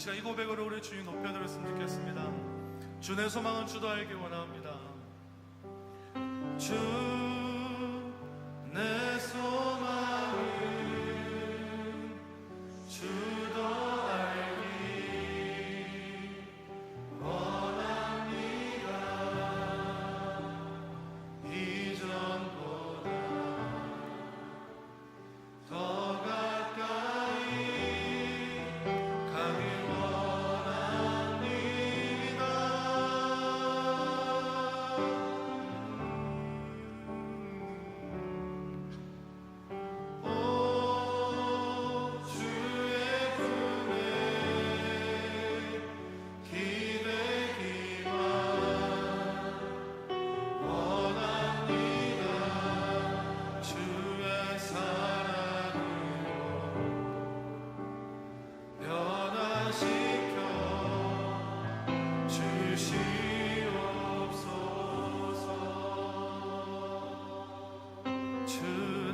시간 이 고백으로 우리 주님 높여드렸으면 좋겠습니다. 주 내 소망은 주도 알기 원합니다. 주 내 소망은 주도 알기 원합니다. 이전보다 더 가까이 가기 원합니다. 오 주의 품에 기대기만 원합니다. 주의 사랑으로 변화시켜 주시옵소서. 주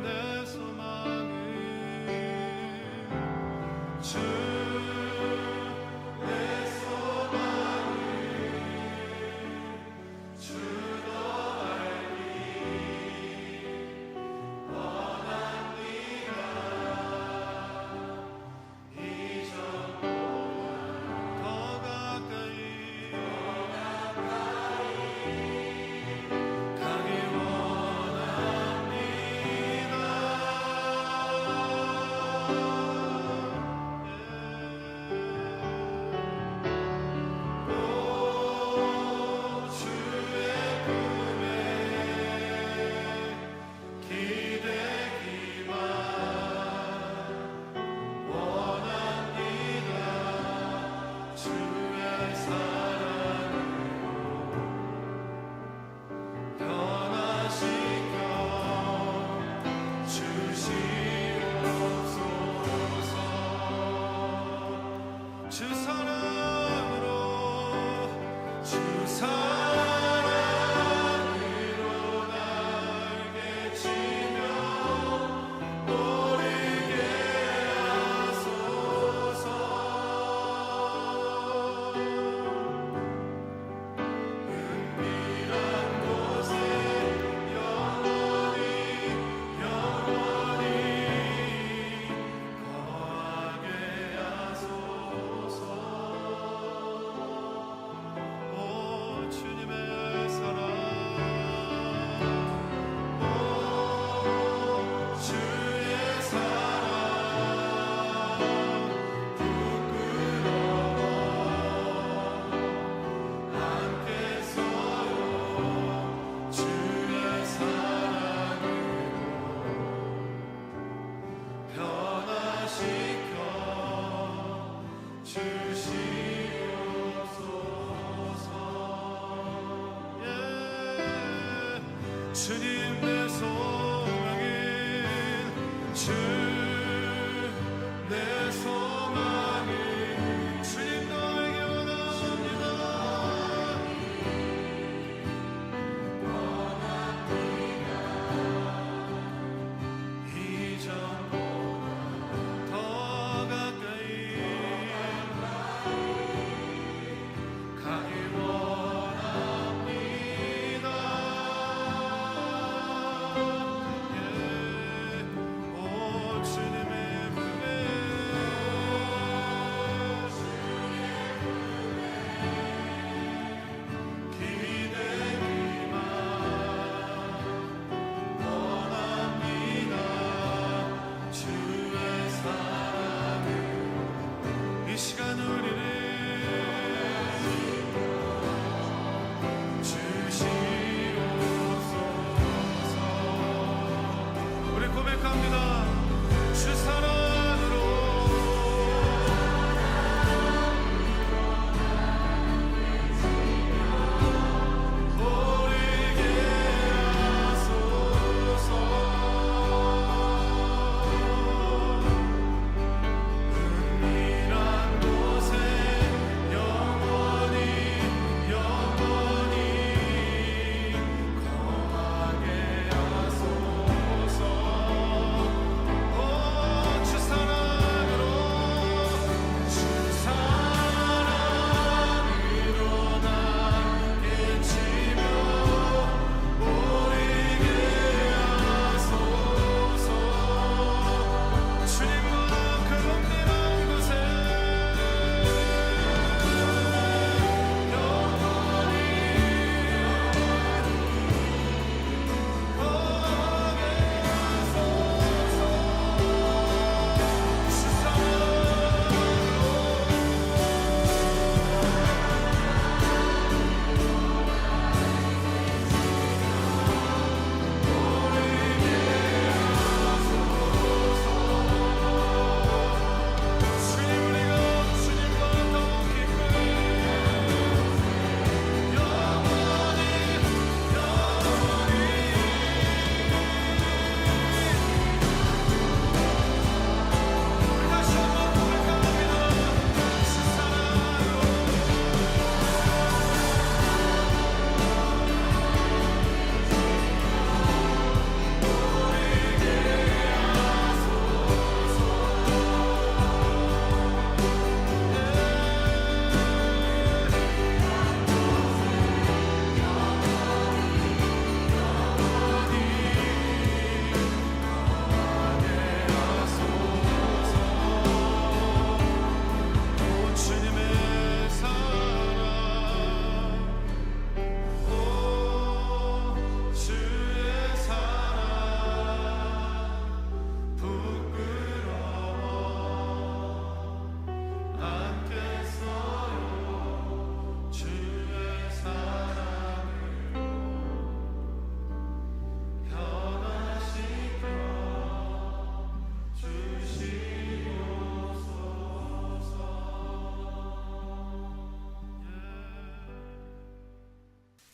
내 소망은 주 내 소망은 주도 알기 원합니다. 이전보다 더 가까이 가기 원합니다. 오 주의 품에 기대기만 원합니다. 주의 사랑으로 변화시켜 주시옵소서. 주 사랑으로 주 사랑으로 날개 치며 오르게 하소서. 은밀한 곳에 영원히 거하게 하소서. 오 주님의 사랑, 오 주의 사랑 부끄러워 않겠어요. 주의 사랑으로 변화시켜 주시옵소서. 예. 주님 내 소망은 주 내 소망은 주님 너에게 원합니다. 이전보다 더 가까이 가기 원합니다.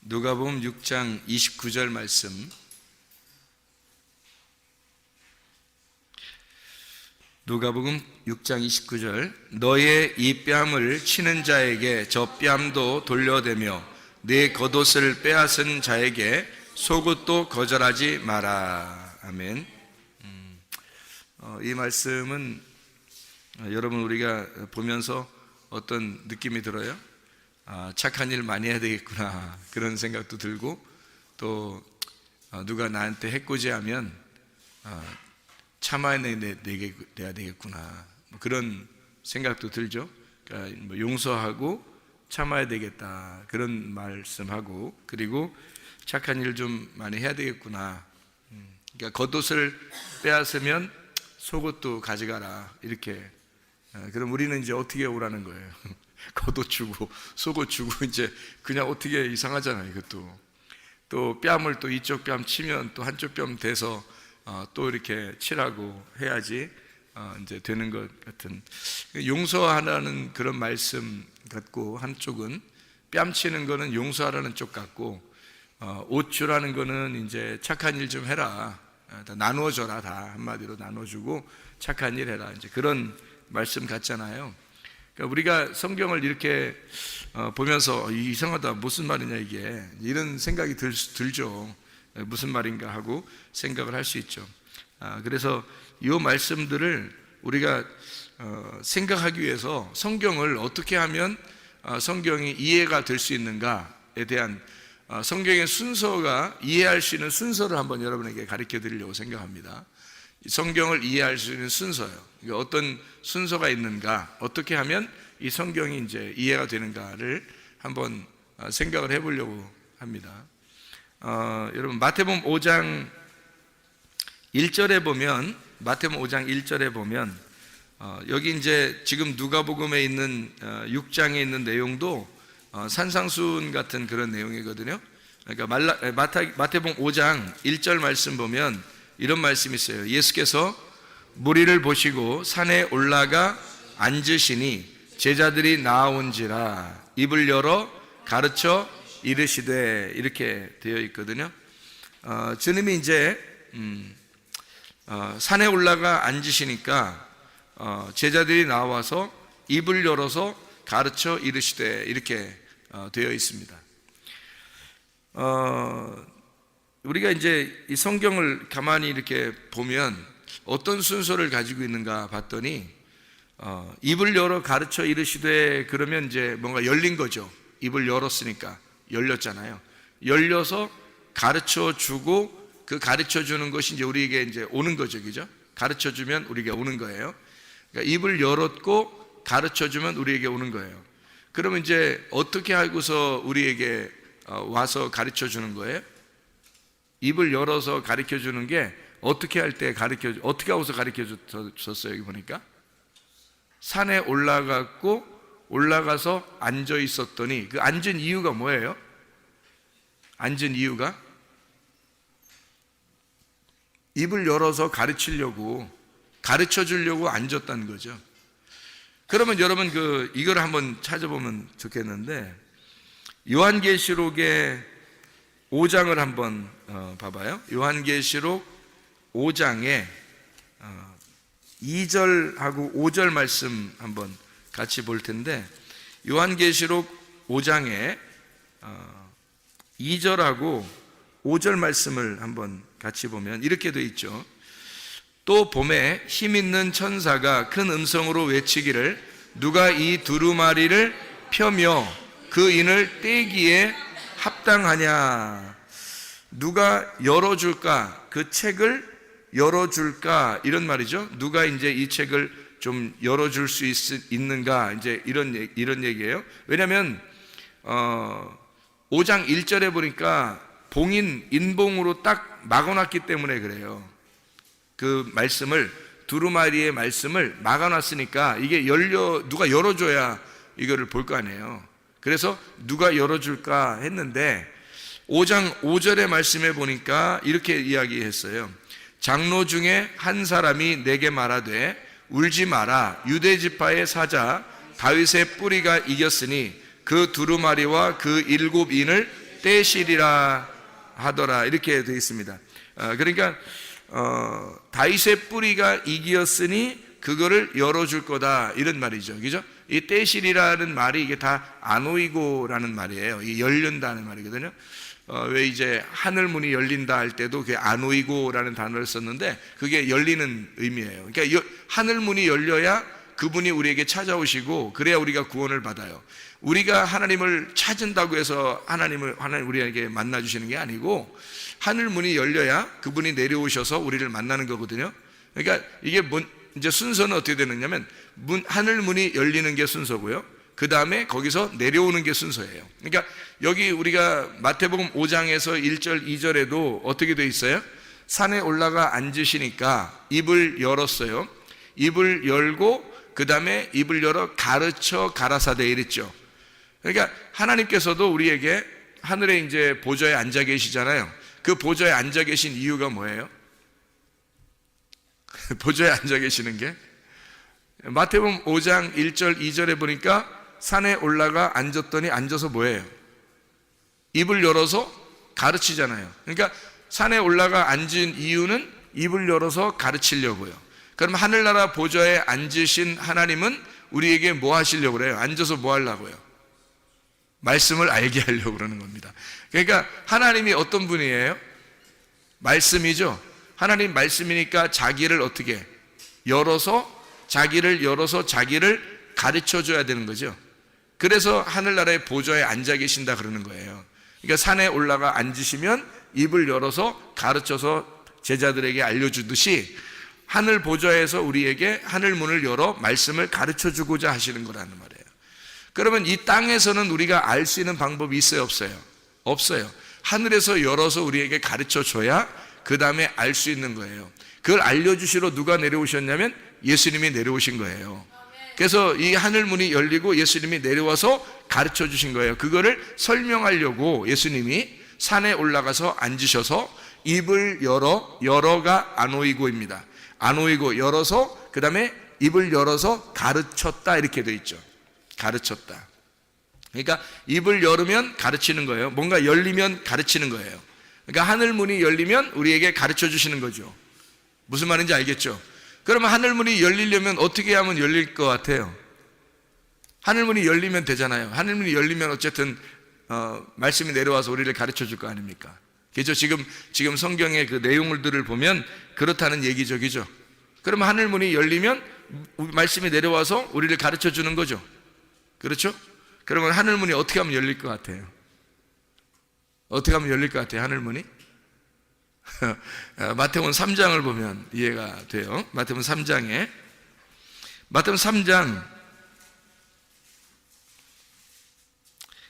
누가복음 6장 29절 말씀. 누가복음 6장 29절. 너의 이 뺨을 치는 자에게 저 뺨도 돌려대며 내 겉옷을 빼앗은 자에게 속옷도 거절하지 마라. 아멘. 이 말씀은 여러분 우리가 보면서 어떤 느낌이 들어요? 착한 일 많이 해야 되겠구나 그런 생각도 들고, 또 누가 나한테 해코지하면 참아내야 되겠구나 그런 생각도 들죠. 그러니까 용서하고 참아야 되겠다 그런 말씀하고, 그리고 착한 일 좀 많이 해야 되겠구나. 그러니까 겉옷을 빼앗으면 속옷도 가져가라 이렇게. 그럼 우리는 이제 어떻게 오라는 거예요? 겉옷 주고 속옷 주고 이제 그냥 어떻게 이상하잖아요. 이것도 또 뺨을 또 이쪽 뺨 치면 또 한쪽 뺨 대서 또 이렇게 치라고 해야지 이제 되는 것 같은, 용서하라는 그런 말씀 같고, 한쪽은 뺨 치는 거는 용서하라는 쪽 같고, 옷 주라는 거는 이제 착한 일 좀 해라, 다 나누어줘라, 다 한마디로 나눠주고 착한 일 해라, 이제 그런 말씀 같잖아요. 그러니까 우리가 성경을 이렇게 보면서 이상하다, 무슨 말이냐 이게, 이런 생각이 들죠. 무슨 말인가 하고 생각을 할 수 있죠. 그래서 이 말씀들을 우리가 생각하기 위해서 성경을 어떻게 하면 성경이 이해가 될 수 있는가에 대한 성경의 순서가 이해할 수 있는 순서를 한번 여러분에게 가르쳐 드리려고 생각합니다. 성경을 이해할 수 있는 순서요. 그러니까 어떤 순서가 있는가, 어떻게 하면 이 성경이 이제 이해가 되는가를 한번 생각을 해보려고 합니다. 여러분 마태복음 5장 1절에 보면, 마태복음 5장 1절에 보면 여기 이제 지금 누가복음에 있는 6장에 있는 내용도 산상수훈 같은 그런 내용이거든요. 그러니까 마태복음 5장 1절 말씀 보면 이런 말씀이 있어요. 예수께서 무리를 보시고 산에 올라가 앉으시니 제자들이 나아온지라 입을 열어 가르쳐 이르시되, 이렇게 되어 있거든요. 주님이 이제 산에 올라가 앉으시니까 제자들이 나와서 입을 열어서 가르쳐 이르시되, 이렇게 되어 있습니다. 우리가 이제 이 성경을 가만히 이렇게 보면 어떤 순서를 가지고 있는가 봤더니 입을 열어 가르쳐 이르시되, 그러면 이제 뭔가 열린 거죠. 입을 열었으니까 열렸잖아요. 열려서 가르쳐 주고, 그 가르쳐 주는 것이 이제 우리에게 이제 오는 거죠, 그죠? 가르쳐 주면 우리에게 오는 거예요. 그러니까 입을 열었고 가르쳐 주면 우리에게 오는 거예요. 그러면 이제 어떻게 하고서 우리에게 와서 가르쳐 주는 거예요? 입을 열어서 가르쳐 주는 게 어떻게 할 때 어떻게 하고서 가르쳐 줬어요? 여기 보니까 산에 올라가서 앉아 있었더니, 그 앉은 이유가 뭐예요? 앉은 이유가 입을 열어서 가르치려고, 가르쳐 주려고 앉았다는 거죠. 그러면 여러분 이걸 한번 찾아보면 좋겠는데, 요한계시록의 5장을 한번 봐봐요. 요한계시록 5장에 2절하고 5절 말씀 한번 같이 볼 텐데, 요한계시록 5장에 2절하고 5절 말씀을 한번 같이 보면 이렇게 되어 있죠. 또 봄에 힘있는 천사가 큰 음성으로 외치기를, 누가 이 두루마리를 펴며 그 인을 떼기에 합당하냐. 누가 열어줄까? 그 책을 열어줄까? 이런 말이죠. 누가 이제 이 책을 좀 열어줄 수 있는가? 이제 이런 얘기예요. 왜냐하면 5장 1절에 보니까 인봉으로 딱 막아놨기 때문에 그래요. 그 말씀을, 두루마리의 말씀을 막아놨으니까 이게 누가 열어줘야 이거를 볼 거 아니에요. 그래서 누가 열어줄까 했는데 5장 5절의 말씀에 보니까 이렇게 이야기했어요. 장로 중에 한 사람이 내게 말하되 울지 마라. 유대 지파의 사자 다윗의 뿌리가 이겼으니 그 두루마리와 그 7인을 떼시리라 하더라 이렇게 되어 있습니다. 그러니까 다윗의 뿌리가 이기었으니 그거를 열어줄 거다 이런 말이죠. 그죠? 이 떼시리라는 말이 이게 다 아노이고라는 말이에요. 이 열린다는 말이거든요. 왜 이제 하늘 문이 열린다 할 때도 그 아노이고라는 단어를 썼는데 그게 열리는 의미예요. 그러니까 하늘 문이 열려야 그분이 우리에게 찾아오시고 그래야 우리가 구원을 받아요. 우리가 하나님을 찾은다고 해서 하나님 우리에게 만나 주시는 게 아니고 하늘 문이 열려야 그분이 내려오셔서 우리를 만나는 거거든요. 그러니까 이게 이제 순서는 어떻게 되느냐면 하늘 문이 열리는 게 순서고요. 그 다음에 거기서 내려오는 게 순서예요. 그러니까 여기 우리가 마태복음 5장에서 1절 2절에도 어떻게 되어 있어요? 산에 올라가 앉으시니까 입을 열었어요. 입을 열고 그 다음에 입을 열어 가르쳐 가라사대 이랬죠. 그러니까 하나님께서도 우리에게 하늘에 이제 보좌에 앉아 계시잖아요. 그 보좌에 앉아 계신 이유가 뭐예요? 보좌에 앉아 계시는 게 마태복음 5장 1절 2절에 보니까 산에 올라가 앉았더니 앉아서 뭐예요? 입을 열어서 가르치잖아요. 그러니까 산에 올라가 앉은 이유는 입을 열어서 가르치려고요. 그럼 하늘나라 보좌에 앉으신 하나님은 우리에게 뭐 하시려고 그래요? 앉아서 뭐 하려고요? 말씀을 알게 하려고 그러는 겁니다. 그러니까 하나님이 어떤 분이에요? 말씀이죠. 하나님 말씀이니까 자기를 어떻게 자기를 가르쳐 줘야 되는 거죠. 그래서 하늘나라의 보좌에 앉아 계신다 그러는 거예요. 그러니까 산에 올라가 앉으시면 입을 열어서 가르쳐서 제자들에게 알려주듯이 하늘 보좌에서 우리에게 하늘 문을 열어 말씀을 가르쳐 주고자 하시는 거라는 말이에요. 그러면 이 땅에서는 우리가 알 수 있는 방법이 있어요, 없어요? 없어요. 하늘에서 열어서 우리에게 가르쳐 줘야 그 다음에 알 수 있는 거예요. 그걸 알려주시러 누가 내려오셨냐면 예수님이 내려오신 거예요. 그래서 이 하늘 문이 열리고 예수님이 내려와서 가르쳐 주신 거예요. 그거를 설명하려고 예수님이 산에 올라가서 앉으셔서 입을 열어가 아노이고입니다. 아노이고 열어서 그 다음에 입을 열어서 가르쳤다 이렇게 되어 있죠. 가르쳤다. 그러니까 입을 열으면 가르치는 거예요. 뭔가 열리면 가르치는 거예요. 그러니까 하늘 문이 열리면 우리에게 가르쳐 주시는 거죠. 무슨 말인지 알겠죠? 그러면 하늘 문이 열리려면 어떻게 하면 열릴 것 같아요? 하늘 문이 열리면 되잖아요. 하늘 문이 열리면 어쨌든 말씀이 내려와서 우리를 가르쳐 줄 거 아닙니까? 그죠? 지금 성경의 그 내용들을 보면 그렇다는 얘기죠, 그죠? 그러면 하늘 문이 열리면 말씀이 내려와서 우리를 가르쳐 주는 거죠. 그렇죠? 그러면 하늘 문이 어떻게 하면 열릴 것 같아요? 어떻게 하면 열릴 것 같아요? 하늘 문이? 마태복음 3장을 보면 이해가 돼요. 마태복음 3장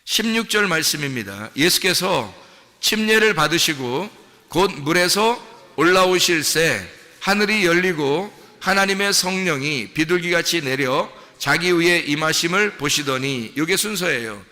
16절 말씀입니다. 예수께서 침례를 받으시고 곧 물에서 올라오실새 하늘이 열리고 하나님의 성령이 비둘기같이 내려 자기 위에 임하심을 보시더니 이게 순서예요.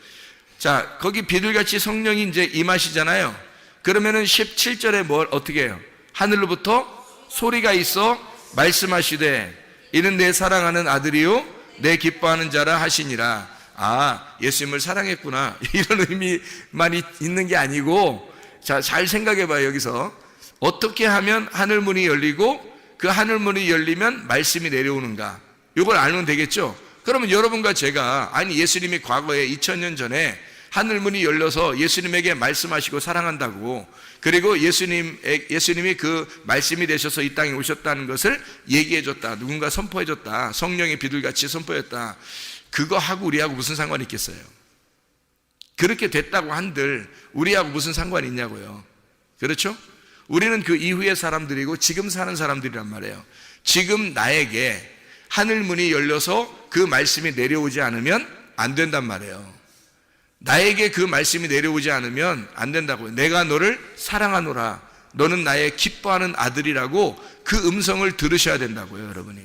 자, 거기 비둘기같이 성령이 이제 임하시잖아요. 그러면은 17절에 뭘 어떻게 해요? 하늘로부터 소리가 있어 말씀하시되 이는 내 사랑하는 아들이요 내 기뻐하는 자라 하시니라. 아, 예수님을 사랑했구나 이런 의미만 있는 게 아니고, 자, 잘 생각해 봐요. 여기서 어떻게 하면 하늘문이 열리고 그 하늘문이 열리면 말씀이 내려오는가, 이걸 알면 되겠죠. 그러면 여러분과 제가, 아니 예수님이 과거에 2000년 전에 하늘문이 열려서 예수님에게 말씀하시고 사랑한다고, 그리고 예수님이 그 말씀이 되셔서 이 땅에 오셨다는 것을 얘기해줬다, 누군가 선포해줬다, 성령의 비둘같이 선포했다. 그거 하고 우리하고 무슨 상관이 있겠어요? 그렇게 됐다고 한들 우리하고 무슨 상관이 있냐고요. 그렇죠? 우리는 그 이후의 사람들이고 지금 사는 사람들이란 말이에요. 지금 나에게 하늘문이 열려서 그 말씀이 내려오지 않으면 안 된단 말이에요. 나에게 그 말씀이 내려오지 않으면 안 된다고요. 내가 너를 사랑하노라, 너는 나의 기뻐하는 아들이라고 그 음성을 들으셔야 된다고요, 여러분이.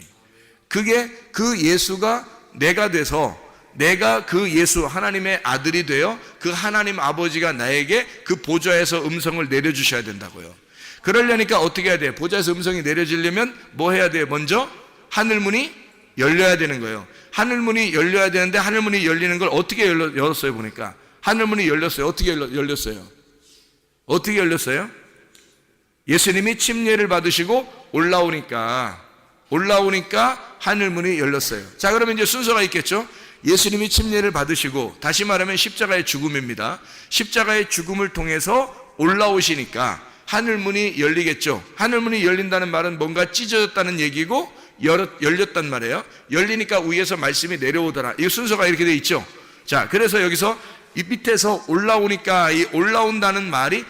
그게 그 예수가 내가 돼서, 내가 그 예수 하나님의 아들이 되어 그 하나님 아버지가 나에게 그 보좌에서 음성을 내려주셔야 된다고요. 그러려니까 어떻게 해야 돼요? 보좌에서 음성이 내려지려면 뭐 해야 돼요? 먼저 하늘문이 열려야 되는 거예요. 하늘문이 열려야 되는데 하늘문이 열리는 걸 어떻게 열었어요? 보니까 하늘문이 열렸어요. 어떻게 열렸어요? 어떻게 열렸어요? 예수님이 침례를 받으시고 올라오니까 하늘문이 열렸어요. 자, 그러면 이제 순서가 있겠죠? 예수님이 침례를 받으시고, 다시 말하면 십자가의 죽음입니다. 십자가의 죽음을 통해서 올라오시니까 하늘문이 열리겠죠. 하늘문이 열린다는 말은 뭔가 찢어졌다는 얘기고 열렸단 말이에요. 열리니까 위에서 말씀이 내려오더라. 이 순서가 이렇게 돼 있죠. 자, 그래서 여기서 이 밑에서 올라오니까, 이 올라온다는 말이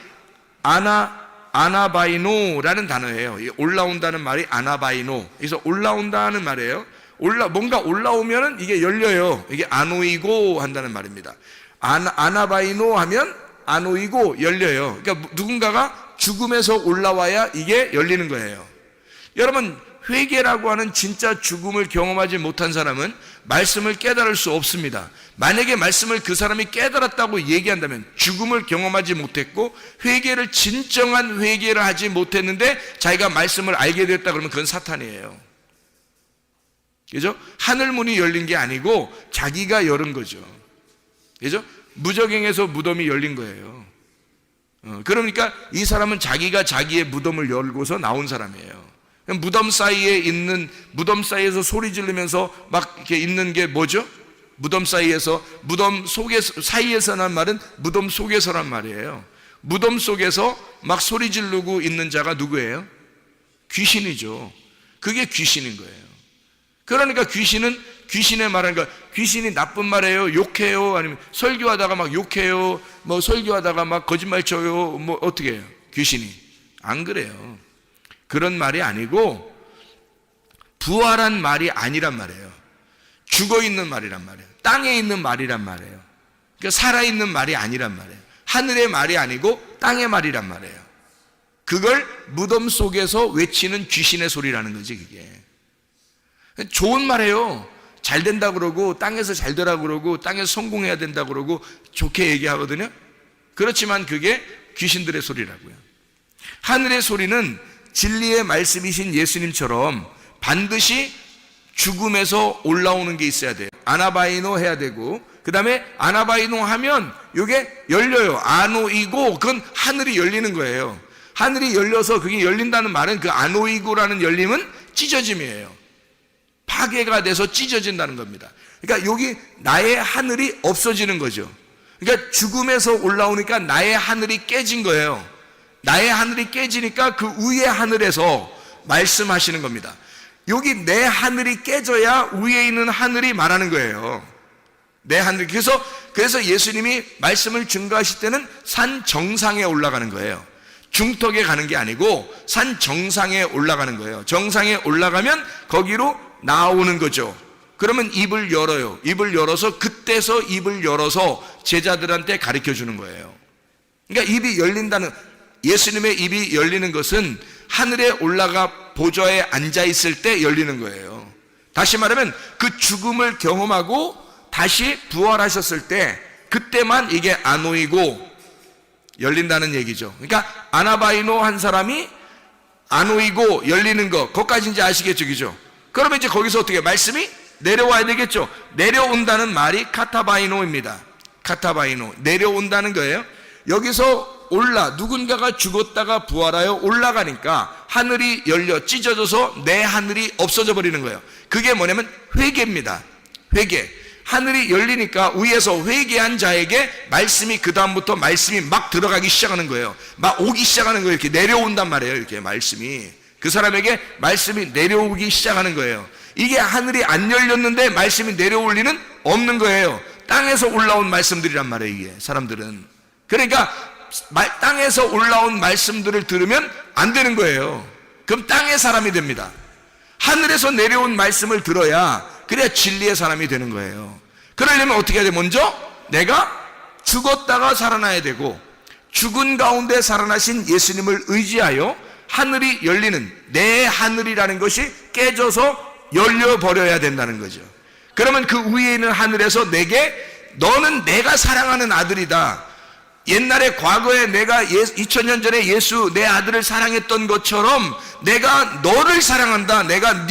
아나바이노라는 단어예요. 이 올라온다는 말이 아나바이노. 그래서 올라온다는 말이에요. 뭔가 올라오면은 이게 열려요. 이게 아노이고 한다는 말입니다. 아나바이노 하면 아노이고 열려요. 그러니까 누군가가 죽음에서 올라와야 이게 열리는 거예요. 여러분, 회개라고 하는 진짜 죽음을 경험하지 못한 사람은 말씀을 깨달을 수 없습니다. 만약에 말씀을 그 사람이 깨달았다고 얘기한다면, 죽음을 경험하지 못했고 회개를, 진정한 회개를 하지 못했는데 자기가 말씀을 알게 됐다 그러면 그건 사탄이에요. 그죠? 하늘문이 열린 게 아니고 자기가 열은 거죠. 그죠? 무적행에서 무덤이 열린 거예요. 그러니까 이 사람은 자기가 자기의 무덤을 열고서 나온 사람이에요. 무덤 사이에서 소리 지르면서 막 이렇게 있는 게 뭐죠? 무덤 사이에서 사이에서란 말은 무덤 속에서란 말이에요. 무덤 속에서 막 소리 지르고 있는 자가 누구예요? 귀신이죠. 그게 귀신인 거예요. 그러니까 귀신의 말하는 거, 귀신이 나쁜 말이에요, 욕해요, 아니면 설교하다가 막 욕해요, 뭐 설교하다가 막 거짓말 쳐요, 뭐 어떻게 해요? 귀신이 안 그래요. 그런 말이 아니고 부활한 말이 아니란 말이에요. 죽어있는 말이란 말이에요. 땅에 있는 말이란 말이에요. 그러니까 살아있는 말이 아니란 말이에요. 하늘의 말이 아니고 땅의 말이란 말이에요. 그걸 무덤 속에서 외치는 귀신의 소리라는 거지. 그게 좋은 말이에요. 잘 된다 그러고, 땅에서 잘 되라 그러고, 땅에서 성공해야 된다 그러고 좋게 얘기하거든요. 그렇지만 그게 귀신들의 소리라고요. 하늘의 소리는 진리의 말씀이신 예수님처럼 반드시 죽음에서 올라오는 게 있어야 돼요. 아나바이노 해야 되고, 그 다음에 아나바이노 하면 이게 열려요. 아노이고, 그건 하늘이 열리는 거예요. 하늘이 열려서 그게 열린다는 말은 그 아노이고라는 열림은 찢어짐이에요. 파괴가 돼서 찢어진다는 겁니다. 그러니까 여기 나의 하늘이 없어지는 거죠. 그러니까 죽음에서 올라오니까 나의 하늘이 깨진 거예요. 나의 하늘이 깨지니까 그 위의 하늘에서 말씀하시는 겁니다. 여기 내 하늘이 깨져야 위에 있는 하늘이 말하는 거예요. 내 하늘. 그래서 예수님이 말씀을 증거하실 때는 산 정상에 올라가는 거예요. 중턱에 가는 게 아니고 산 정상에 올라가는 거예요. 정상에 올라가면 거기로 나오는 거죠. 그러면 입을 열어요. 입을 열어서, 그때서 입을 열어서 제자들한테 가르쳐 주는 거예요. 그러니까 입이 열린다는, 예수님의 입이 열리는 것은 하늘에 올라가 보좌에 앉아 있을 때 열리는 거예요. 다시 말하면 그 죽음을 경험하고 다시 부활하셨을 때, 그때만 이게 아노이고 열린다는 얘기죠. 그러니까 아나바이노 한 사람이 아노이고 열리는 거, 그것까지 이제 아시겠죠, 그죠? 그러면 이제 거기서 어떻게 말씀이 내려와야 되겠죠. 내려온다는 말이 카타바이노입니다. 카타바이노, 내려온다는 거예요. 여기서 누군가가 죽었다가 부활하여 올라가니까 하늘이 열려 찢어져서 내 하늘이 없어져 버리는 거예요. 그게 뭐냐면 회개입니다. 회개. 하늘이 열리니까 위에서 회개한 자에게 말씀이, 그 다음부터 말씀이 막 들어가기 시작하는 거예요. 막 오기 시작하는 거예요. 이렇게 내려온단 말이에요. 이렇게 말씀이, 그 사람에게 말씀이 내려오기 시작하는 거예요. 이게 하늘이 안 열렸는데 말씀이 내려올 리는 없는 거예요. 땅에서 올라온 말씀들이란 말이에요. 이게 사람들은. 그러니까 땅에서 올라온 말씀들을 들으면 안 되는 거예요. 그럼 땅의 사람이 됩니다. 하늘에서 내려온 말씀을 들어야, 그래야 진리의 사람이 되는 거예요. 그러려면 어떻게 해야 돼? 먼저 내가 죽었다가 살아나야 되고, 죽은 가운데 살아나신 예수님을 의지하여 하늘이 열리는, 내 하늘이라는 것이 깨져서 열려버려야 된다는 거죠. 그러면 그 위에 있는 하늘에서 내게, 너는 내가 사랑하는 아들이다, 옛날에 과거에 내가 2000년 전에 예수 내 아들을 사랑했던 것처럼 내가 너를 사랑한다, 네가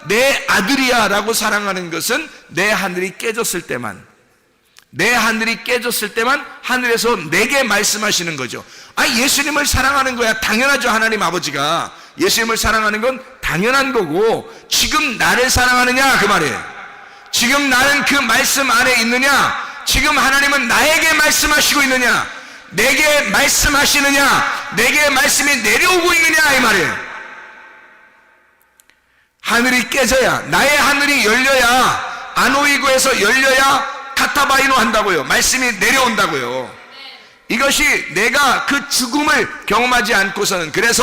내 아들이야 라고 사랑하는 것은 내 하늘이 깨졌을 때만, 내 하늘이 깨졌을 때만 하늘에서 내게 말씀하시는 거죠. 예수님을 사랑하는 거야. 당연하죠. 하나님 아버지가 예수님을 사랑하는 건 당연한 거고, 지금 나를 사랑하느냐 그 말이에요. 지금 나는 그 말씀 안에 있느냐, 지금 하나님은 나에게 말씀하시고 있느냐, 내게 말씀하시느냐, 내게 말씀이 내려오고 있느냐 이 말이에요. 하늘이 깨져야, 나의 하늘이 열려야, 아노이고에서 열려야 카타바이노 한다고요. 말씀이 내려온다고요. 이것이 내가 그 죽음을 경험하지 않고서는, 그래서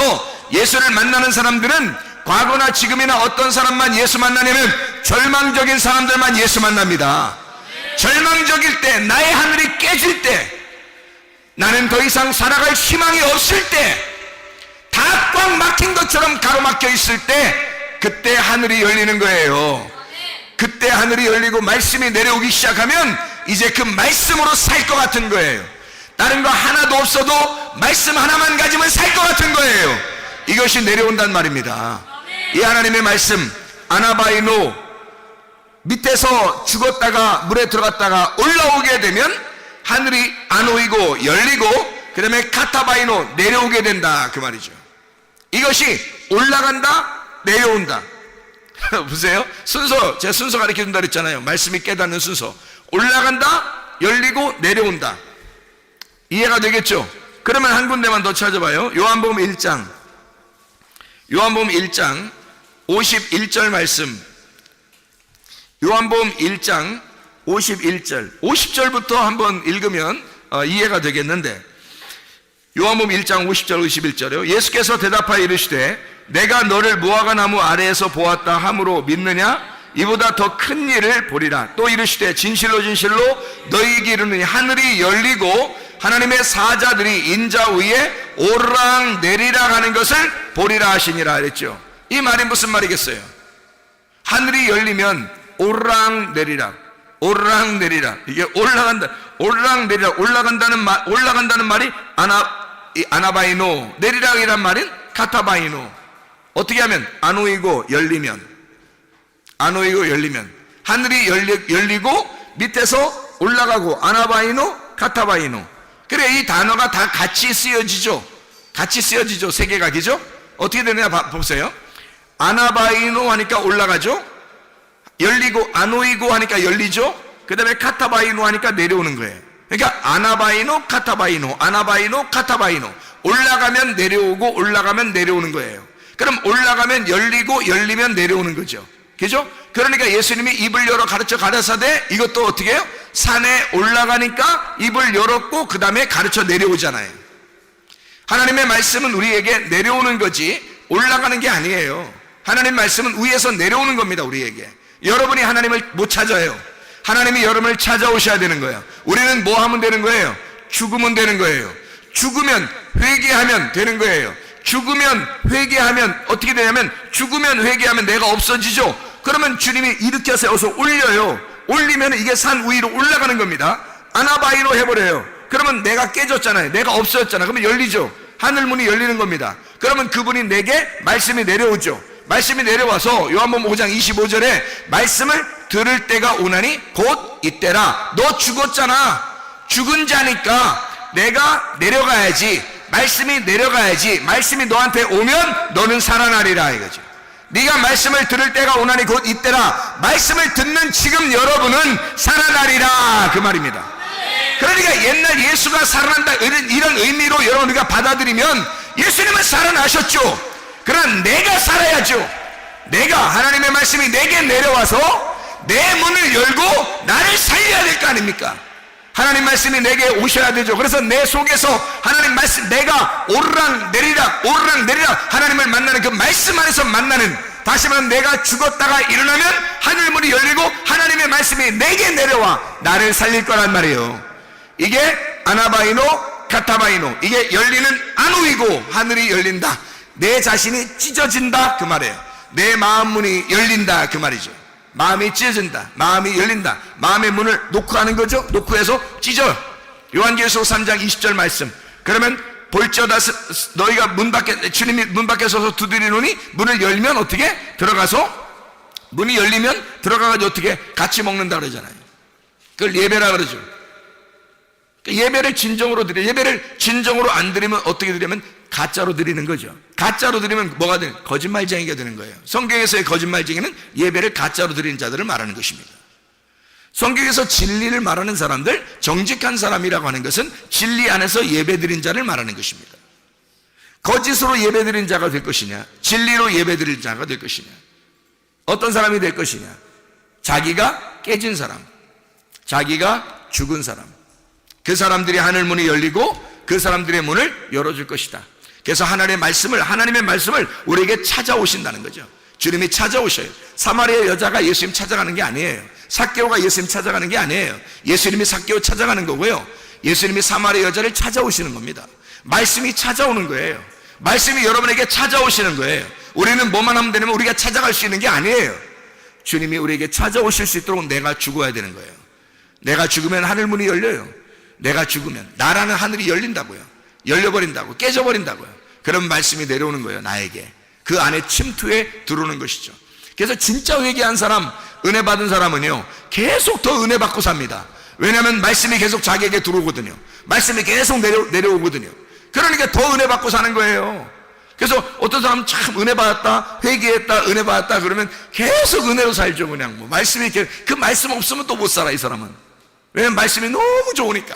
예수를 만나는 사람들은 과거나 지금이나 어떤 사람만 예수 만나냐면 절망적인 사람들만 예수 만납니다. 절망적일 때, 나의 하늘이 깨질 때, 나는 더 이상 살아갈 희망이 없을 때, 다 꽉 막힌 것처럼 가로막혀 있을 때, 그때 하늘이 열리는 거예요. 그때 하늘이 열리고 말씀이 내려오기 시작하면 이제 그 말씀으로 살 것 같은 거예요. 다른 거 하나도 없어도 말씀 하나만 가지면 살 것 같은 거예요. 이것이 내려온단 말입니다. 이 하나님의 말씀, 아나바이노, 밑에서 죽었다가 물에 들어갔다가 올라오게 되면 하늘이 아노이고 열리고, 그 다음에 카타바이노, 내려오게 된다 그 말이죠. 이것이 올라간다, 내려온다. 보세요. 순서, 제가 순서 가르쳐 준다 그랬잖아요. 말씀이 깨닫는 순서. 올라간다, 열리고, 내려온다. 이해가 되겠죠? 그러면 한 군데만 더 찾아봐요. 요한복음 1장 51절 말씀. 요한복음 1장 51절 50절부터 한번 읽으면 이해가 되겠는데, 요한복음 1장 50절 51절이요. 예수께서 대답하여 이르시되 내가 너를 무화과 나무 아래에서 보았다 함으로 믿느냐? 이보다 더 큰 일을 보리라. 또 이르시되 진실로 진실로 너희에게 이르노니 하늘이 열리고 하나님의 사자들이 인자 위에 오르락 내리락 하는 것을 보리라 하시니라 그랬죠. 이 말이 무슨 말이겠어요? 하늘이 열리면 오르락 내리락, 오르락 내리락, 이게 올라간다, 오르락 내리락, 올라간다는 말이 아나바이노, 내리락이란 말은 카타바이노. 어떻게 하면? 아노이고 열리면, 아노이고 열리면, 하늘이 열리고 밑에서 올라가고, 아나바이노, 카타바이노. 그래, 이 단어가 다 같이 쓰여지죠. 같이 쓰여지죠. 세 개가, 그죠? 어떻게 되느냐 보세요. 아나바이노 하니까 올라가죠. 열리고, 아노이고 하니까 열리죠. 그 다음에 카타바이노 하니까 내려오는 거예요. 그러니까 아나바이노, 카타바이노, 아나바이노, 카타바이노. 올라가면 내려오고, 올라가면 내려오는 거예요. 그럼 올라가면 열리고, 열리면 내려오는 거죠. 그죠? 그러니까 예수님이 입을 열어 가르쳐 가라사대, 이것도 어떻게 해요? 산에 올라가니까 입을 열었고 그 다음에 가르쳐 내려오잖아요. 하나님의 말씀은 우리에게 내려오는 거지 올라가는 게 아니에요. 하나님 말씀은 위에서 내려오는 겁니다. 우리에게. 여러분이 하나님을 못 찾아요. 하나님이 여러분을 찾아오셔야 되는 거예요. 우리는 뭐 하면 되는 거예요? 죽으면 되는 거예요. 죽으면 회개하면 되는 거예요. 죽으면 회개하면 어떻게 되냐면, 죽으면 회개하면 내가 없어지죠. 그러면 주님이 일으켜 세워서 올려요. 올리면 이게 산 위로 올라가는 겁니다. 아나바이로 해버려요. 그러면 내가 깨졌잖아요. 내가 없어졌잖아. 그러면 열리죠. 하늘문이 열리는 겁니다. 그러면 그분이 내게 말씀이 내려오죠. 말씀이 내려와서 요한복음 5장 25절에 말씀을 들을 때가 오나니 곧 이때라. 너 죽었잖아. 죽은 자니까 내가 내려가야지. 말씀이 내려가야지. 말씀이 너한테 오면 너는 살아나리라 이거죠. 네가 말씀을 들을 때가 오나니 곧 이때라. 말씀을 듣는 지금 여러분은 살아나리라 그 말입니다. 그러니까 옛날 예수가 살아난다 이런 의미로 여러분 우리가 받아들이면 예수님은 살아나셨죠. 그러나 내가 살아야죠. 내가, 하나님의 말씀이 내게 내려와서 내 문을 열고 나를 살려야 될 거 아닙니까? 하나님 말씀이 내게 오셔야 되죠. 그래서 내 속에서 하나님 말씀, 내가 오르락 내리락 하나님을 만나는 그 말씀 안에서 만나는, 다시 말하면 내가 죽었다가 일어나면 하늘문이 열리고 하나님의 말씀이 내게 내려와 나를 살릴 거란 말이에요. 이게 아나바이노, 카타바이노. 이게 열리는 아노이고 하늘이 열린다. 내 자신이 찢어진다 그 말이에요. 내 마음 문이 열린다 그 말이죠. 마음이 찢어진다. 마음이 열린다. 마음의 문을 놓고 하는 거죠. 놓고 해서 찢어. 요한계시록 3장 20절 말씀. 그러면 볼지어다 너희가 문 밖에, 주님이 문 밖에 서서 두드리노니 문을 열면 어떻게? 들어가서, 문이 열리면 들어가가지고 어떻게? 같이 먹는다 그러잖아요. 그걸 예배라 그러죠. 예배를 진정으로 드려. 예배를 진정으로 안 드리면 어떻게 드리면 가짜로 드리는 거죠. 가짜로 드리면 뭐가 되는? 거짓말쟁이가 되는 거예요. 성경에서의 거짓말쟁이는 예배를 가짜로 드리는 자들을 말하는 것입니다. 성경에서 진리를 말하는 사람들, 정직한 사람이라고 하는 것은 진리 안에서 예배 드린 자를 말하는 것입니다. 거짓으로 예배 드린 자가 될 것이냐, 진리로 예배 드린 자가 될 것이냐, 어떤 사람이 될 것이냐, 자기가 깨진 사람, 자기가 죽은 사람, 그 사람들이 하늘 문이 열리고 그 사람들의 문을 열어줄 것이다. 그래서 하나님의 말씀을 우리에게 찾아오신다는 거죠. 주님이 찾아오셔요. 사마리아 여자가 예수님 찾아가는 게 아니에요. 삭개오가 예수님 찾아가는 게 아니에요. 예수님이 삭개오 찾아가는 거고요. 예수님이 사마리아 여자를 찾아오시는 겁니다. 말씀이 찾아오는 거예요. 말씀이 여러분에게 찾아오시는 거예요. 우리는 뭐만 하면 되냐면 우리가 찾아갈 수 있는 게 아니에요. 주님이 우리에게 찾아오실 수 있도록 내가 죽어야 되는 거예요. 내가 죽으면 하늘 문이 열려요. 내가 죽으면 나라는 하늘이 열린다고요. 열려버린다고, 깨져버린다고요. 그런 말씀이 내려오는 거예요. 나에게 그 안에 침투해 들어오는 것이죠. 그래서 진짜 회개한 사람, 은혜 받은 사람은요 계속 더 은혜 받고 삽니다. 왜냐하면 말씀이 계속 자기에게 들어오거든요. 말씀이 계속 내려오거든요. 그러니까 더 은혜 받고 사는 거예요. 그래서 어떤 사람은 참 은혜 받았다, 회개했다, 은혜 받았다 그러면 계속 은혜로 살죠. 그냥 뭐 말씀이 그 말씀 없으면 또 못 살아 이 사람은. 왜냐면 말씀이 너무 좋으니까.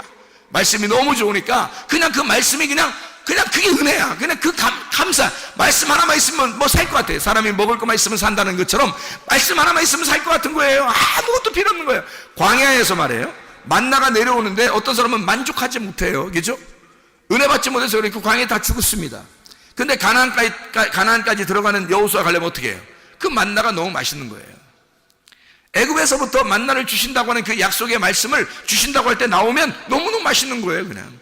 말씀이 너무 좋으니까 그냥 그 말씀이 그냥 그게 은혜야. 그냥 그 감사. 말씀 하나만 있으면 뭐 살 것 같아요. 사람이 먹을 것만 있으면 산다는 것처럼 말씀 하나만 있으면 살 것 같은 거예요. 아무것도 필요 없는 거예요. 광야에서 말이에요. 만나가 내려오는데 어떤 사람은 만족하지 못해요. 그죠? 은혜 받지 못해서 그렇게 광야에 다 죽었습니다. 근데 가나안까지 들어가는 여호수아 가려면 어떻게 해요? 그 만나가 너무 맛있는 거예요. 애굽에서부터 만나를 주신다고 하는 그 약속의 말씀을 주신다고 할 때 나오면 너무너무 맛있는 거예요. 그냥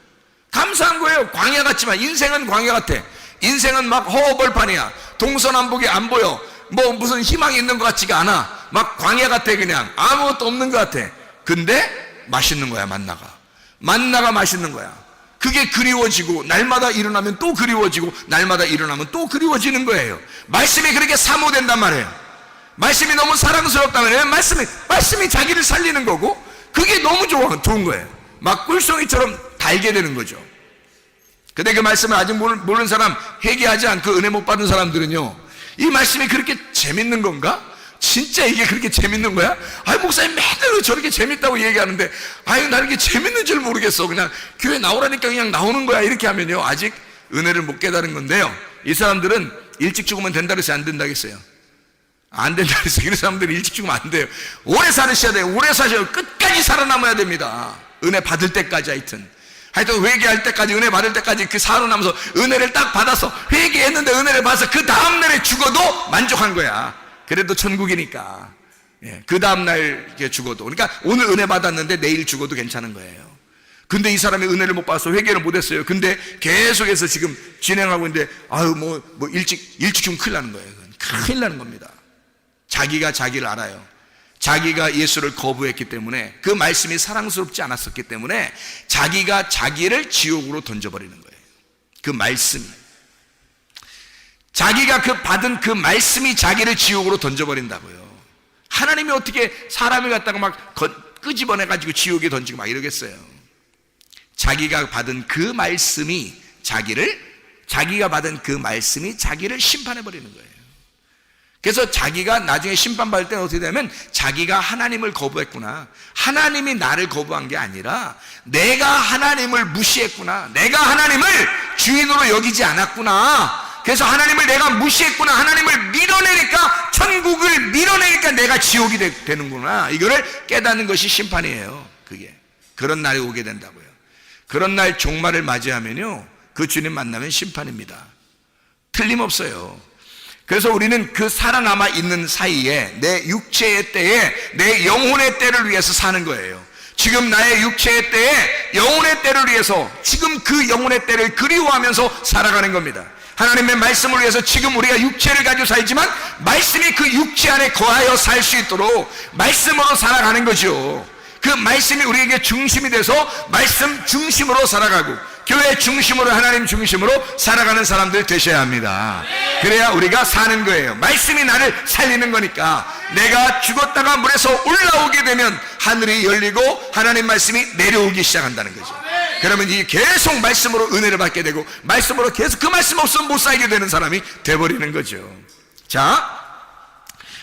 감사한 거예요. 광야 같지만 인생은 광야 같아. 인생은 막 허허벌판이야. 동서남북이 안 보여. 뭐 무슨 희망이 있는 것 같지가 않아. 막 광야 같아. 그냥 아무것도 없는 것 같아. 근데 맛있는 거야. 만나가 맛있는 거야. 그게 그리워지고 날마다 일어나면 또 그리워지고 날마다 일어나면 또 그리워지는 거예요. 말씀이 그렇게 사모된단 말이에요. 말씀이 너무 사랑스럽다면 말씀이 자기를 살리는 거고 그게 너무 좋은 거예요. 막 꿀송이처럼 달게 되는 거죠. 근데 그 말씀을 아직 모르는 사람, 회개하지 않고 은혜 못 받은 사람들은요 이 말씀이 그렇게 재밌는 건가? 진짜 이게 그렇게 재밌는 거야? 아유 목사님 맨날 저렇게 재밌다고 얘기하는데 아유 나는 이게 재밌는 줄 모르겠어. 그냥 교회 나오라니까 그냥 나오는 거야. 이렇게 하면요 아직 은혜를 못 깨달은 건데요. 이 사람들은 일찍 죽으면 된다 그래서 안 된다겠어요. 안 된다 그래서 이런 사람들이 일찍 죽으면 안 돼요. 오래 살으셔야 돼요. 오래 사셔야 끝까지 살아남아야 됩니다. 은혜 받을 때까지 하여튼 회개할 때까지 은혜 받을 때까지 그 살아남아서 은혜를 딱 받아서 회개했는데 은혜를 받아서 그 다음날에 죽어도 만족한 거야. 그래도 천국이니까. 그 다음날 죽어도. 그러니까 오늘 은혜 받았는데 내일 죽어도 괜찮은 거예요. 근데 이 사람이 은혜를 못 받아서 회개를 못 했어요. 근데 계속해서 지금 진행하고 있는데 아유 뭐 일찍 죽으면 큰일 나는 거예요. 큰일 나는 겁니다. 자기가 자기를 알아요. 자기가 예수를 거부했기 때문에 그 말씀이 사랑스럽지 않았었기 때문에 자기가 자기를 지옥으로 던져버리는 거예요. 그 말씀이 자기가 받은 그 말씀이 자기를 지옥으로 던져버린다고요. 하나님이 어떻게 사람을 갖다가 막 끄집어내가지고 지옥에 던지고 막 이러겠어요. 자기가 받은 그 말씀이 자기가 받은 그 말씀이 자기를 심판해버리는 거예요. 그래서 자기가 나중에 심판받을 때는 어떻게 되냐면 자기가 하나님을 거부했구나. 하나님이 나를 거부한 게 아니라 내가 하나님을 무시했구나. 내가 하나님을 주인으로 여기지 않았구나. 그래서 하나님을 내가 무시했구나. 하나님을 밀어내니까 천국을 밀어내니까 내가 지옥이 되는구나. 이거를 깨닫는 것이 심판이에요. 그게 그런 날이 오게 된다고요. 그런 날 종말을 맞이하면요 그 주님 만나면 심판입니다. 틀림없어요. 그래서 우리는 그 살아남아 있는 사이에 내 육체의 때에 내 영혼의 때를 위해서 사는 거예요. 지금 나의 육체의 때에 영혼의 때를 위해서 지금 그 영혼의 때를 그리워하면서 살아가는 겁니다. 하나님의 말씀을 위해서 지금 우리가 육체를 가지고 살지만 말씀이 그 육체 안에 거하여 살 수 있도록 말씀으로 살아가는 거죠. 그 말씀이 우리에게 중심이 돼서 말씀 중심으로 살아가고 교회 중심으로 하나님 중심으로 살아가는 사람들 되셔야 합니다. 그래야 우리가 사는 거예요. 말씀이 나를 살리는 거니까 내가 죽었다가 물에서 올라오게 되면 하늘이 열리고 하나님 말씀이 내려오기 시작한다는 거죠. 그러면 이 계속 말씀으로 은혜를 받게 되고, 말씀으로 계속 그 말씀 없으면 못 살게 되는 사람이 돼버리는 거죠. 자,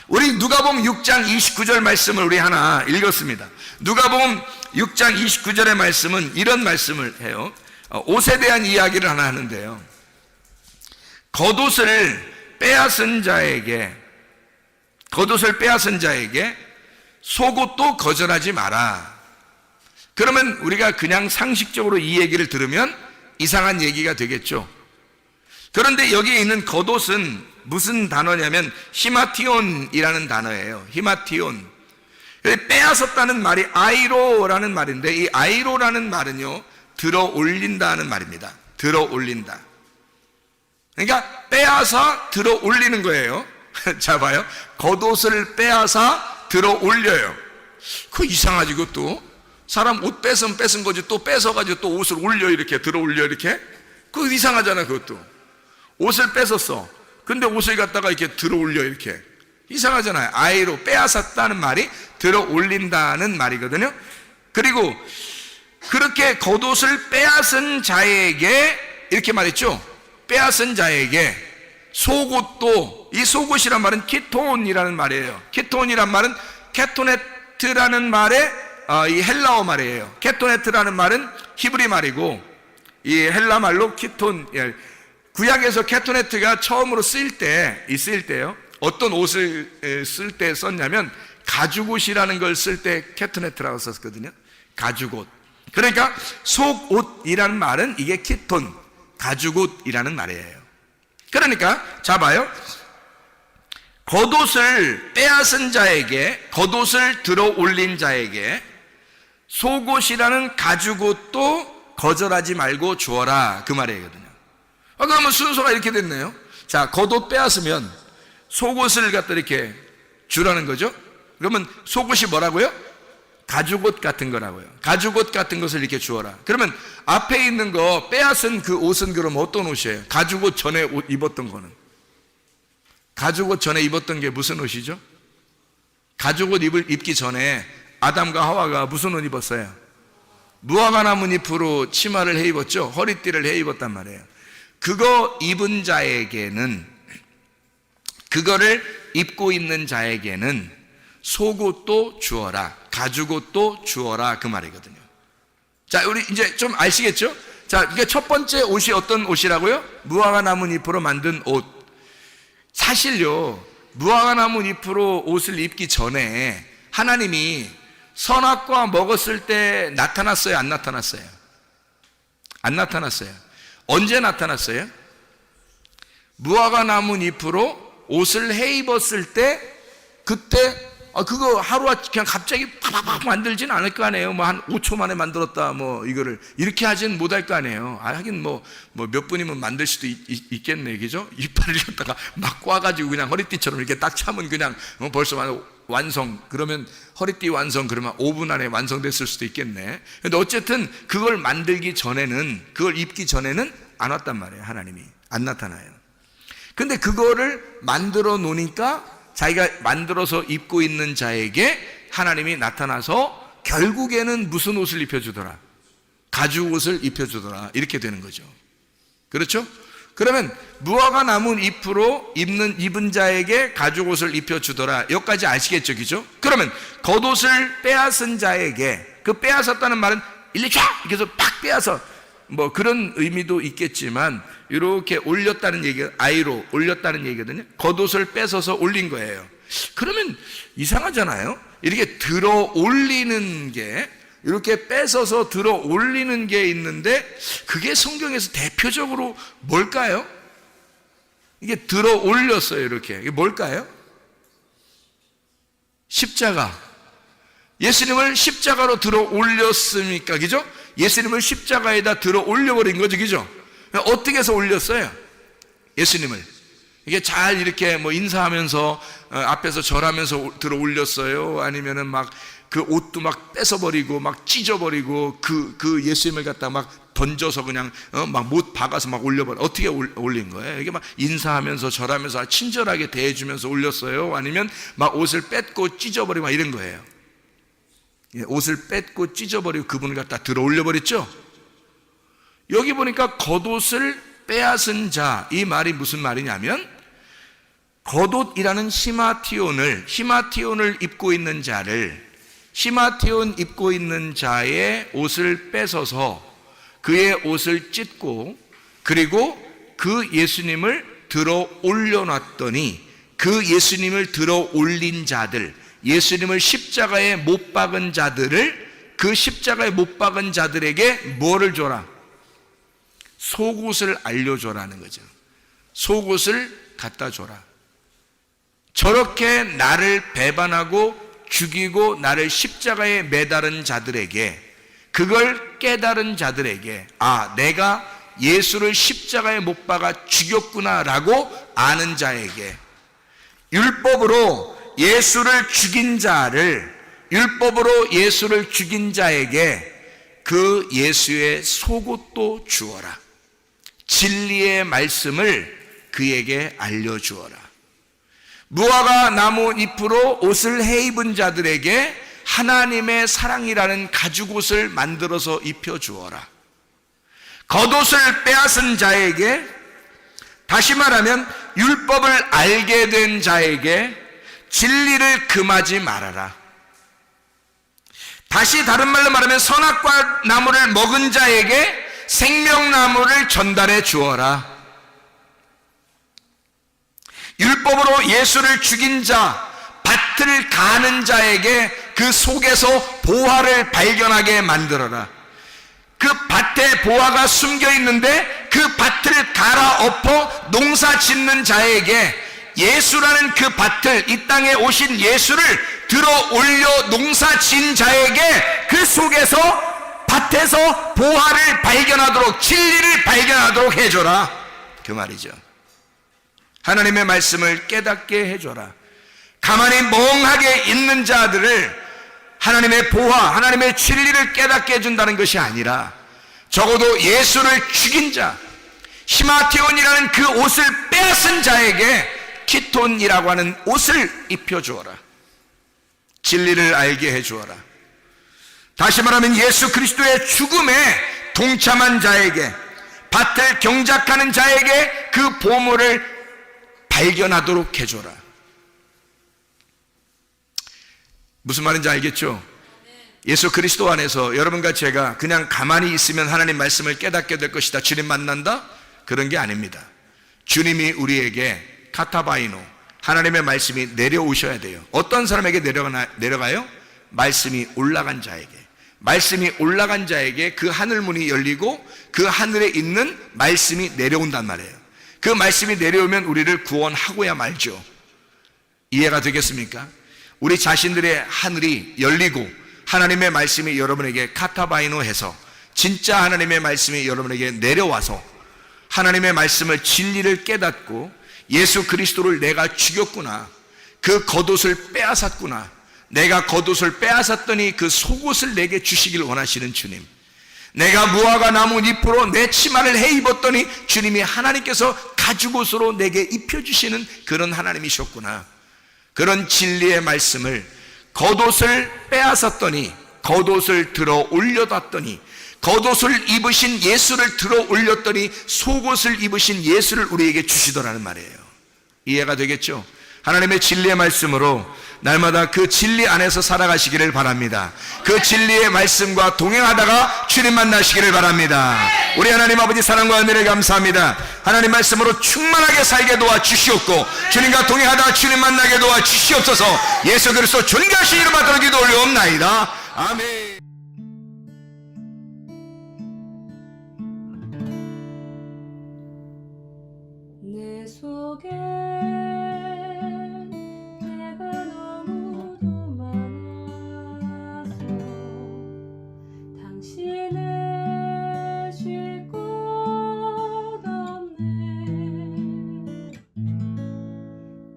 우리 누가복음 6장 29절 말씀을 우리 하나 읽었습니다. 누가복음 6장 29절의 말씀은 이런 말씀을 해요. 옷에 대한 이야기를 하나 하는데요. 겉옷을 빼앗은 자에게 속옷도 거절하지 마라. 그러면 우리가 그냥 상식적으로 이 얘기를 들으면 이상한 얘기가 되겠죠. 그런데 여기에 있는 겉옷은 무슨 단어냐면 히마티온이라는 단어예요. 히마티온. 빼앗았다는 말이 아이로라는 말인데, 이 아이로라는 말은요, 들어 올린다는 말입니다. 들어 올린다. 그러니까 빼앗아 들어 올리는 거예요. 자, 봐요. 겉옷을 빼앗아 들어 올려요. 그거 이상하지, 그것도. 사람 옷 뺏으면 뺏은 거지, 또 뺏어가지고 또 옷을 올려, 이렇게 들어 올려, 이렇게. 그거 이상하잖아, 그것도. 옷을 뺏었어. 근데 옷을 갖다가 이렇게 들어 올려, 이렇게. 이상하잖아요. 아이로, 빼앗았다는 말이 들어 올린다는 말이거든요. 그리고 그렇게 겉옷을 빼앗은 자에게, 이렇게 말했죠. 빼앗은 자에게 속옷도, 이 속옷이란 말은 키톤이라는 말이에요. 키톤이란 말은 케토네트라는 말의 이 헬라어 말이에요. 케토네트라는 말은 히브리 말이고, 이 헬라 말로 키톤, 구약에서 케토네트가 처음으로 쓰일 때요. 어떤 옷을 쓸 때 썼냐면 가죽옷이라는 걸 쓸 때 케토네트라고 썼거든요. 가죽옷. 그러니까 속옷이라는 말은 이게 키톤, 가죽옷이라는 말이에요. 그러니까 자 봐요. 겉옷을 빼앗은 자에게, 겉옷을 들어 올린 자에게 속옷이라는 가죽옷도 거절하지 말고 주어라, 그 말이거든요. 그러면 순서가 이렇게 됐네요. 자, 겉옷 빼앗으면 속옷을 갖다 이렇게 주라는 거죠. 그러면 속옷이 뭐라고요? 가죽옷 같은 거라고요. 가죽옷 같은 것을 이렇게 주어라. 그러면 앞에 있는 거 빼앗은 그 옷은 그럼 어떤 옷이에요? 가죽옷 전에 옷 입었던 거는, 가죽옷 전에 입었던 게 무슨 옷이죠? 가죽옷 입기 전에 아담과 하와가 무슨 옷 입었어요? 무화과 나뭇잎으로 치마를 해 입었죠. 허리띠를 해 입었단 말이에요. 그거 입은 자에게는, 그거를 입고 있는 자에게는 속옷도 주어라, 가죽옷도 주어라, 그 말이거든요. 자, 우리 이제 좀 아시겠죠? 자, 이게 첫 번째 옷이 어떤 옷이라고요? 무화과 나뭇잎으로 만든 옷. 사실요, 무화과 나뭇잎으로 옷을 입기 전에 하나님이 선악과 먹었을 때 나타났어요, 안 나타났어요? 안 나타났어요. 언제 나타났어요? 무화과 나뭇잎으로 옷을 해 입었을 때, 그때 그거 하루아침 그냥 갑자기 팍팍팍 만들진 않을 거 아니에요. 뭐 한 5초 만에 만들었다, 뭐 이거를 이렇게 하진 못할 거 아니에요. 하긴 뭐 몇 분이면 만들 수도 있겠네, 그죠? 이빨을 갖다가 막 꽈가지고 그냥 허리띠처럼 이렇게 딱 차면 그냥 벌써 완성. 그러면 허리띠 완성, 그러면 5분 안에 완성됐을 수도 있겠네. 근데 어쨌든 그걸 만들기 전에는, 그걸 입기 전에는 안 왔단 말이에요. 하나님이 안 나타나요. 근데 그거를 만들어 놓으니까 자기가 만들어서 입고 있는 자에게 하나님이 나타나서 결국에는 무슨 옷을 입혀주더라? 가죽옷을 입혀주더라. 이렇게 되는 거죠. 그렇죠? 그러면 무화과 나뭇잎으로 입은 자에게 가죽옷을 입혀주더라. 여기까지 아시겠죠? 그죠? 그러면 겉옷을 빼앗은 자에게, 그 빼앗았다는 말은 이렇게 해서 팍 빼앗아, 뭐 그런 의미도 있겠지만 이렇게 올렸다는 얘기가, 아이로 올렸다는 얘기거든요. 겉옷을 뺏어서 올린 거예요. 그러면 이상하잖아요. 이렇게 들어 올리는 게, 이렇게 뺏어서 들어 올리는 게 있는데, 그게 성경에서 대표적으로 뭘까요? 이게 들어 올렸어요. 이렇게. 이게 뭘까요? 십자가. 예수님을 십자가로 들어 올렸습니까? 그죠? 예수님을 십자가에다 들어 올려버린 거죠. 그죠? 어떻게 해서 올렸어요? 예수님을. 이게 잘 이렇게 뭐 인사하면서 앞에서 절하면서 들어 올렸어요? 아니면은 막 그 옷도 막 뺏어버리고 막 찢어버리고 그 예수님을 갖다 막 던져서 그냥 막 못 박아서 막 올려버려. 어떻게 올린 거예요? 이게 막 인사하면서 절하면서 친절하게 대해주면서 올렸어요? 아니면 막 옷을 뺏고 찢어버리고 막 이런 거예요? 옷을 뺏고 찢어버리고 그분을 갖다 들어 올려버렸죠? 여기 보니까 겉옷을 빼앗은 자, 이 말이 무슨 말이냐면 겉옷이라는 히마티온을 입고 있는 자를, 히마티온 입고 있는 자의 옷을 뺏어서 그의 옷을 찢고, 그리고 그 예수님을 들어 올려놨더니 그 예수님을 들어 올린 자들, 예수님을 십자가에 못 박은 자들을, 그 십자가에 못 박은 자들에게 뭐를 줘라? 속옷을 알려줘라는 거죠. 속옷을 갖다 줘라. 저렇게 나를 배반하고 죽이고 나를 십자가에 매달은 자들에게, 그걸 깨달은 자들에게, 아, 내가 예수를 십자가에 못 박아 죽였구나 라고 아는 자에게, 율법으로 예수를 죽인 자에게 그 예수의 속옷도 주어라. 진리의 말씀을 그에게 알려주어라. 무화과 나무 잎으로 옷을 해입은 자들에게 하나님의 사랑이라는 가죽옷을 만들어서 입혀주어라. 겉옷을 빼앗은 자에게, 다시 말하면 율법을 알게 된 자에게 진리를 금하지 말아라. 다시 다른 말로 말하면 선악과 나무를 먹은 자에게 생명나무를 전달해 주어라. 율법으로 예수를 죽인 자, 밭을 가는 자에게 그 속에서 보화를 발견하게 만들어라. 그 밭에 보화가 숨겨 있는데 그 밭을 갈아엎어 농사 짓는 자에게 예수라는 그 밭을, 이 땅에 오신 예수를 들어 올려 농사 진 자에게 그 속에서 밭에서 보화를 발견하도록, 진리를 발견하도록 해줘라, 그 말이죠. 하나님의 말씀을 깨닫게 해줘라. 가만히 멍하게 있는 자들을 하나님의 보화, 하나님의 진리를 깨닫게 해준다는 것이 아니라 적어도 예수를 죽인 자, 히마티온이라는 그 옷을 빼앗은 자에게 키톤이라고 하는 옷을 입혀주어라. 진리를 알게 해주어라. 다시 말하면 예수 그리스도의 죽음에 동참한 자에게, 밭을 경작하는 자에게 그 보물을 발견하도록 해줘라. 무슨 말인지 알겠죠? 예수 그리스도 안에서 여러분과 제가 그냥 가만히 있으면 하나님 말씀을 깨닫게 될 것이다, 주님 만난다, 그런 게 아닙니다. 주님이 우리에게 카타바이노, 하나님의 말씀이 내려오셔야 돼요. 어떤 사람에게 내려가요? 말씀이 올라간 자에게. 말씀이 올라간 자에게 그 하늘문이 열리고 그 하늘에 있는 말씀이 내려온단 말이에요. 그 말씀이 내려오면 우리를 구원하고야 말죠. 이해가 되겠습니까? 우리 자신들의 하늘이 열리고 하나님의 말씀이 여러분에게 카타바이노 해서 진짜 하나님의 말씀이 여러분에게 내려와서 하나님의 말씀을, 진리를 깨닫고 예수 그리스도를 내가 죽였구나, 그 겉옷을 빼앗았구나, 내가 겉옷을 빼앗았더니 그 속옷을 내게 주시길 원하시는 주님, 내가 무화과 나무 잎으로 내 치마를 해입었더니 주님이 하나님께서 가죽옷으로 내게 입혀주시는 그런 하나님이셨구나. 그런 진리의 말씀을, 겉옷을 빼앗았더니 겉옷을 들어 올려놨더니, 겉옷을 입으신 예수를 들어 올렸더니 속옷을 입으신 예수를 우리에게 주시더라는 말이에요. 이해가 되겠죠? 하나님의 진리의 말씀으로 날마다 그 진리 안에서 살아가시기를 바랍니다. 그 진리의 말씀과 동행하다가 주님 만나시기를 바랍니다. 우리 하나님 아버지 사랑과 은혜를 감사합니다. 하나님 말씀으로 충만하게 살게 도와주시옵고 주님과 동행하다가 주님 만나게 도와주시옵소서. 예수 그리스도 존귀하신 이름 받들어 기도 올려옵나이다. 아멘. 내 속에 내가 너무도 많아서 당신을 쉴 곳 없네.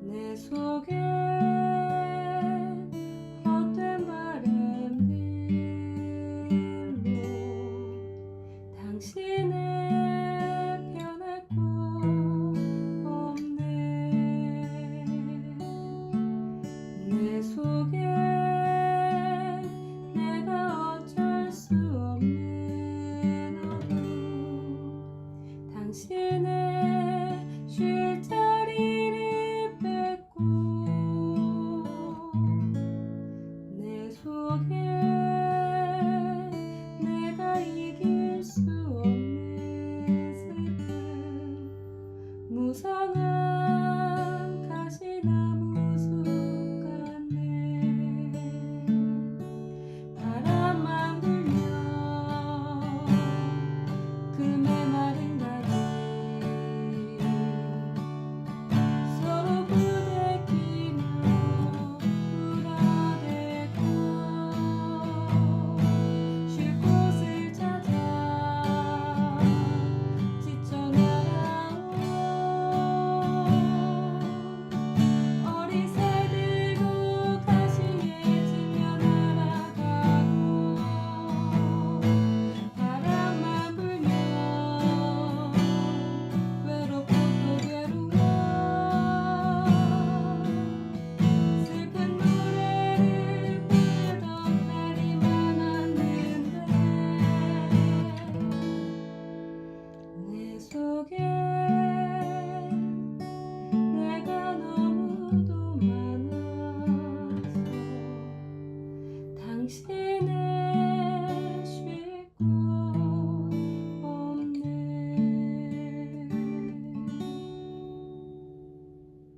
내 속에 헛된 바램들로 당신의 편할 곳 없네. 당신의